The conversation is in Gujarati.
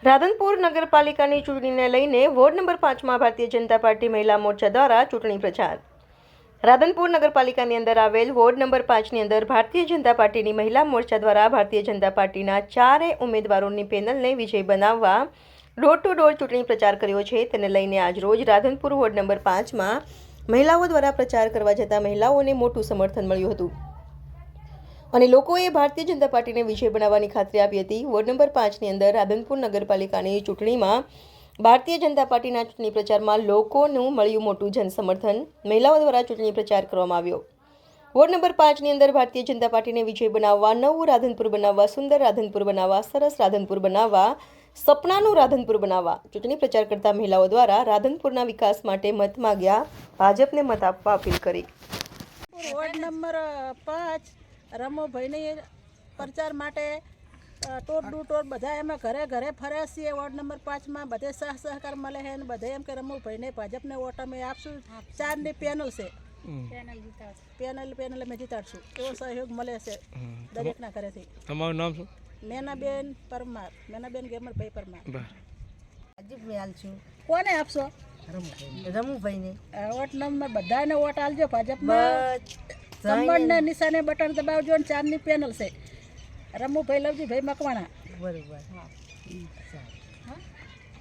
રાધનપુર નગરપાલિકાની ચૂંટણીને લઈને ward number 5માં Bharatiya Janata party મહિલા મોરચા દ્વારા ચૂંટણી પ્રચાર. રાધનપુર નગરપાલિકાની અંદર આવેલ વોર્ડ નંબર 5ની અંદર ભારતીય જનતા પાર્ટીની મહિલા મોરચા દ્વારા ભારતીય જનતા પાર્ટીના 4 ઉમેદવારોની પેનલને વિજય બનાવવા ડોર ટુ ડોર ચૂંટણી પ્રચાર કર્યો છે. તેને લઈને આજરોજ રાધનપુર વોર્ડ નંબર 5માં મહિલાઓ દ્વારા પ્રચાર કરવા જતાં મહિલાઓને મોટું સમર્થન મળ્યું હતું અને લોકોએ ભારતીય જનતા પાર્ટીને વિજય બનાવવાની ખાતરી આપી હતી. વોર્ડ નંબર 5ની અંદર રાધનપુર નગરપાલિકાની ચૂંટણીમાં ભારતીય જનતા પાર્ટીના ચૂંટણી પ્રચારમાં લોકોનું મળ્યું મોટું જનસમર્થન. મહિલાઓ દ્વારા ચૂંટણી પ્રચાર કરવામાં આવ્યો. વોર્ડ નંબર 5ની અંદર ભારતીય જનતા પાર્ટીને વિજય બનાવવા, નવું રાધનપુર બનાવવા, સુંદર રાધનપુર બનાવવા, સરસ રાધનપુર બનાવવા, સપનાનું રાધનપુર બનાવવા ચૂંટણી પ્રચાર કરતા મહિલાઓ દ્વારા રાધનપુરના વિકાસ માટે મત માગ્યા, ભાજપને મત આપવા અપીલ કરી. વોર્ડ નંબર 5 રમોભાઈને પ્રચાર માટે ટોર ટુ ટોર બધા એમાં ઘરે ઘરે ફર્યા છીએ. વોર્ડ નંબર 5માં બધે સહકાર મળે છે અને બધે એમ કે રમોભાઈને ભાજપને વોટ અમે આપશું. 4ની પેનલ છે, પેનલ અમે જીતાડશું એવો સહયોગ મળે છે દરેકના ઘરેથી. તમારું નામ શું? મેનાબેન પરમાર, મેનાબેન ગેમરભાઈ પરમાર. ભાજપ મેં આલશું. કોને આપશો? રમુભાઈને. વોટ નંબર બધાને વોટ આલજો ભાજપમાં. સંબંધને નિશાને બટન દબાવજો અને 4ની પેનલ છે. રમુભાઈ લવજીભાઈ મકવાણા. બરોબર.